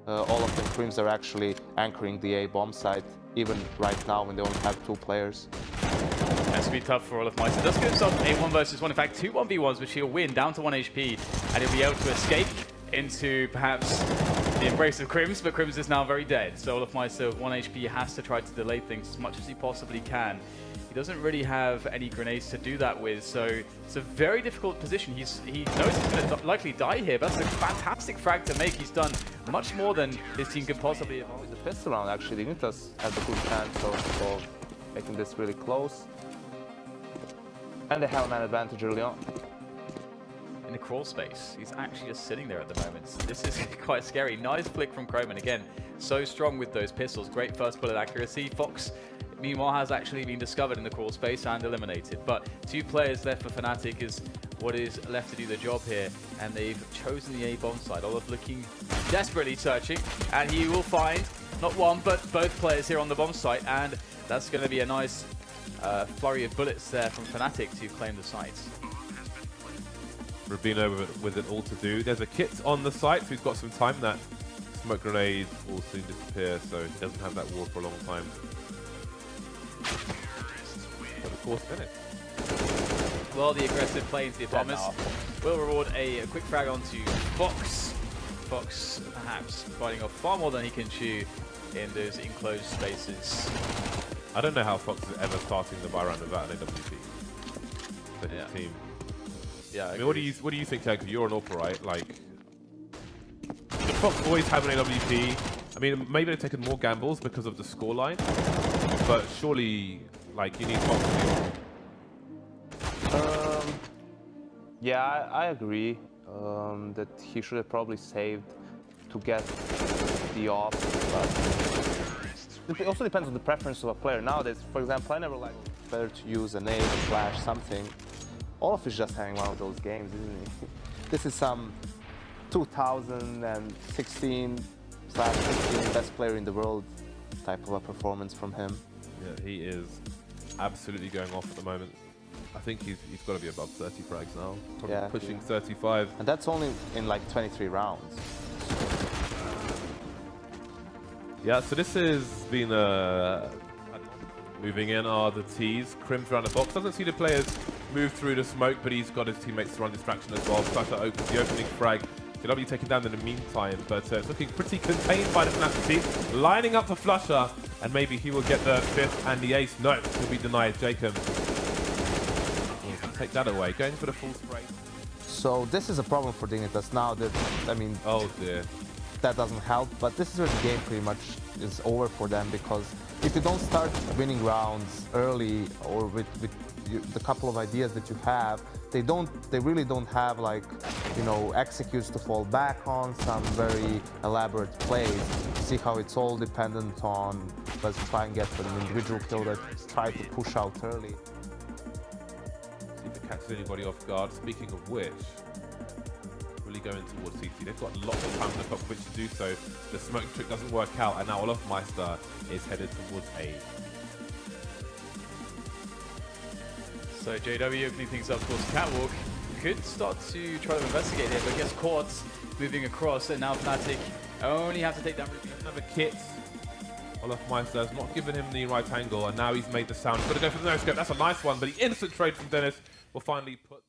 all of the Creams are actually anchoring the A bomb site, even right now when they only have 2 players. That's going to be tough for Olafmeister. Does give himself a 1 versus 1. In fact, 2 1v1s, which he'll win down to 1 HP, and he'll be able to escape into perhaps the embrace of Crims, but Crims is now very dead. So Olafmeister, 1 HP, has to try to delay things as much as he possibly can. He doesn't really have any grenades to do that with, so it's a very difficult position. He knows he's going to likely die here, but that's a fantastic frag to make. He's done much more than his team can possibly have. With the pistol round, actually, Dignitas has a good chance of making this really close. And they have a man advantage early on. In the crawl space, he's actually just sitting there at the moment. This is quite scary. Nice flick from Croman. Again, so strong with those pistols. Great first bullet accuracy. Fox, meanwhile, has actually been discovered in the crawl space and eliminated. But 2 players left for Fnatic is what is left to do the job here. And they've chosen the A bomb side. Olaf looking desperately searching. And he will find not one, but both players here on the bomb site. And that's going to be a nice flurry of bullets there from Fnatic to claim the site. Rubino with it all to do. There's a kit on the site, so he's got some time. That smoke grenade will soon disappear, so he doesn't have that ward for a long time. But of course, finished. Well, the aggressive play into the apartments will reward a quick frag onto Fox. Fox perhaps biting off far more than he can chew in those enclosed spaces. I don't know how Fox is ever starting the buy round without an AWP for his team. Yeah, I mean, what do you think, Jacob? You're an AWP, right? Like, the Fox always have an AWP. I mean, maybe they've taken more gambles because of the scoreline, but surely, like, you need Fox to be. Yeah, I agree that he should have probably saved to get the off, but it also depends on the preference of a player. Nowadays, for example, I never like better to use a nade, a flash, something. Olaf is just having one of those games, isn't he? This is some 2016/15 best player in the world type of a performance from him. Yeah, he is absolutely going off at the moment. I think he's got to be above 30 frags now, probably pushing 35. And that's only in like 23 rounds. Yeah, so this has been moving in are the T's. Crims around the box. Doesn't see the players move through the smoke, but he's got his teammates to run distraction as well. Flusher opens the opening frag. He'll be taken down in the meantime, but it's looking pretty contained by the Fnatic team. Lining up for Flusher, and maybe he will get the 5th and the ace. No, he'll be denied. Jacob. Take that away. Going for the full spray. So this is a problem for Dignitas now that, I mean... Oh dear. That doesn't help, but this is where the game pretty much is over for them, because if you don't start winning rounds early or with the couple of ideas that you have, they really don't have, like, you know, executes to fall back on, some very elaborate plays. See how it's all dependent on, let's try and get an individual kill that try to push out early. See if it catches anybody off guard. Speaking of which, really going towards CT. They've got lots of time on the clock which to do so. The smoke trick doesn't work out, and now Olafmeister is headed towards A. So JW opening things up towards Catwalk. Could start to try to investigate here, but gets caught moving across, and now Fnatic only have to take down another kit. Olafmeister has not given him the right angle, and now he's made the sound. He's got to go for the no-scope. That's a nice one, but the instant trade from Dennis will finally put